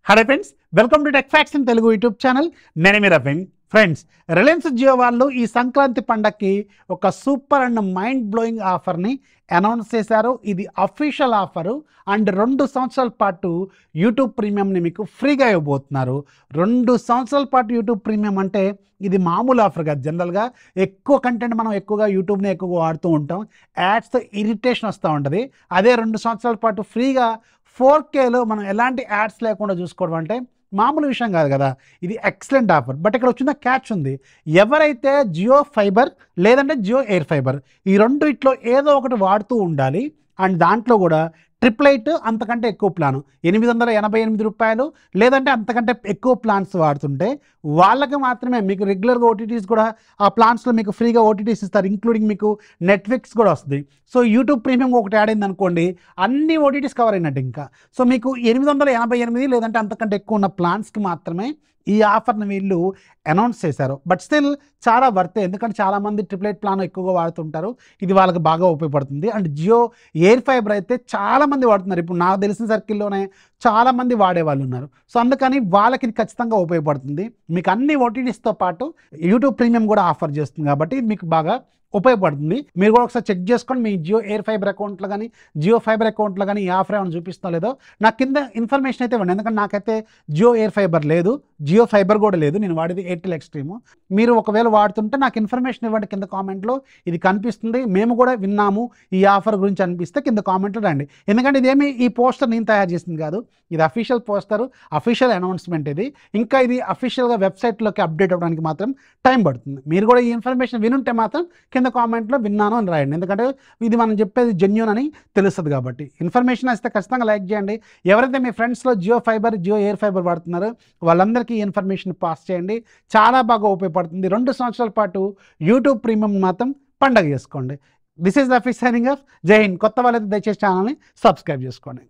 Hello friends, welcome to tech facts in Telugu YouTube channel. నేను మీ Rafeen. Friends, Reliance Jio వాళ్ళు ఈ సంక్రాంతి పండగకి ఒక సూపర్ అండ్ మైండ్ బ్లోయింగ్ ఆఫర్ని అనౌన్స్ చేశారు. ఇది అఫీషియల్ ఆఫరు అండ్ 2 సంవత్సరాల పాటు యూట్యూబ్ ప్రీమియంని మీకు ఫ్రీగా ఇవ్వబోతున్నారు. 2 సంవత్సరాల పాటు యూట్యూబ్ ప్రీమియం అంటే ఇది మామూలు ఆఫర్ కాదు. జనరల్గా ఎక్కువ కంటెంట్ మనం ఎక్కువగా యూట్యూబ్ని ఎక్కువగా వాడుతూ ఉంటాం, యాడ్స్తో ఇరిటేషన్ వస్తూ ఉంటుంది. అదే 2 సంవత్సరాల పాటు ఫ్రీగా 4Kలో మనం ఎలాంటి యాడ్స్ లేకుండా చూసుకోవడం అంటే మామూలు విషయం కాదు కదా. ఇది ఎక్సలెంట్ ఆఫర్. బట్ ఇక్కడ వచ్చిన క్యాచ్ ఉంది. ఎవరైతే జియో ఫైబర్ లేదంటే జియో ఎయిర్ ఫైబర్ ఈ రెండిట్లో ఏదో ఒకటి వాడుతూ ఉండాలి అండ్ దాంట్లో కూడా 888 అంతకంటే ఎక్కువ ప్లాను ₹888 లేదంటే అంతకంటే ఎక్కువ ప్లాన్స్ వాడుతుంటే వాళ్ళకి మాత్రమే మీకు రెగ్యులర్గా ఓటీటీస్ కూడా ఆ ప్లాన్స్లో మీకు ఫ్రీగా ఓటీటీస్ ఇస్తారు. ఇంక్లూడింగ్ మీకు నెట్ఫ్లిక్స్ కూడా వస్తుంది. సో యూట్యూబ్ ప్రీమియం ఒకటి యాడ్ అయింది అనుకోండి, అన్ని ఓటీటీస్ కవర్ అయినట్టు. ఇంకా సో మీకు 888 లేదంటే అంతకంటే ఎక్కువ ఉన్న ప్లాన్స్కి మాత్రమే ఈ ఆఫర్ని వీళ్ళు అనౌన్స్ చేశారు. బట్ స్టిల్ చాలా వర్తే, ఎందుకంటే చాలామంది 888 ప్లాన్ ఎక్కువగా వాడుతుంటారు. ఇది వాళ్ళకి బాగా ఉపయోగపడుతుంది. అండ్ జియో ఎయిర్ ఫైబర్ అయితే చాలామంది వాడుతున్నారు. ఇప్పుడు నాకు తెలిసిన సర్కిల్లోనే చాలామంది వాడేవాళ్ళు ఉన్నారు. సో అందుకని వాళ్ళకి ఇది ఖచ్చితంగా ఉపయోగపడుతుంది. మీకు అన్ని ఓటీటీస్తో పాటు యూట్యూబ్ ప్రీమియం కూడా ఆఫర్ చేస్తుంది కాబట్టి ఇది మీకు బాగా ఉపయోగపడుతుంది. మీరు కూడా ఒకసారి చెక్ చేసుకోండి. మీ జియో ఎయిర్ ఫైబర్ అకౌంట్లో కానీ జియో ఫైబర్ అకౌంట్లో కానీ ఈ ఆఫర్ ఏమైనా చూపిస్తుందో లేదో నాకు కింద ఇన్ఫర్మేషన్ అయితే ఇవ్వండి. ఎందుకంటే నాకైతే జియో ఎయిర్ ఫైబర్ లేదు, జియో ఫైబర్ కూడా లేదు. నేను వాడేది ఎయిర్టెల్ ఎక్స్ట్రీమ్. మీరు ఒకవేళ వాడుతుంటే నాకు ఇన్ఫర్మేషన్ ఇవ్వండి కింద కామెంట్లో. ఇది కనిపిస్తుంది, మేము కూడా విన్నాము ఈ ఆఫర్ గురించి అనిపిస్తే కింద కామెంట్లో రండి. ఎందుకంటే ఇదేమి ఈ పోస్టర్ నేను తయారు చేసింది కాదు, ఇది అఫీషియల్ పోస్టర్, అఫీషియల్ అనౌన్స్మెంట్. ఇది ఇంకా ఇది అఫీషియల్గా వెబ్సైట్లోకి అప్డేట్ అవ్వడానికి మాత్రం టైం పడుతుంది. మీరు కూడా ఈ ఇన్ఫర్మేషన్ వినుంటే మాత్రం కింద కామెంట్లో విన్నాను అని రాయండి. ఎందుకంటే ఇది మనం చెప్పేది జెన్యూన్ అని తెలుస్తుంది కాబట్టి. ఇన్ఫర్మేషన్ వస్తే ఖచ్చితంగా లైక్ చేయండి. ఎవరైతే మీ ఫ్రెండ్స్లో Jio fiber Jio air fiber వాడుతున్నారో వాళ్ళందరికీ ఈ ఇన్ఫర్మేషన్ పాస్ చేయండి. చాలా బాగా ఉపయోగపడుతుంది. 2 సంవత్సరాల పాటు యూట్యూబ్ ప్రీమియం మాత్రం పండగ చేసుకోండి. This is Rafi signing off. జై హింద్. కొత్త వాళ్ళైతే దయచేసి ఛానల్ని సబ్స్క్రైబ్ చేసుకోండి.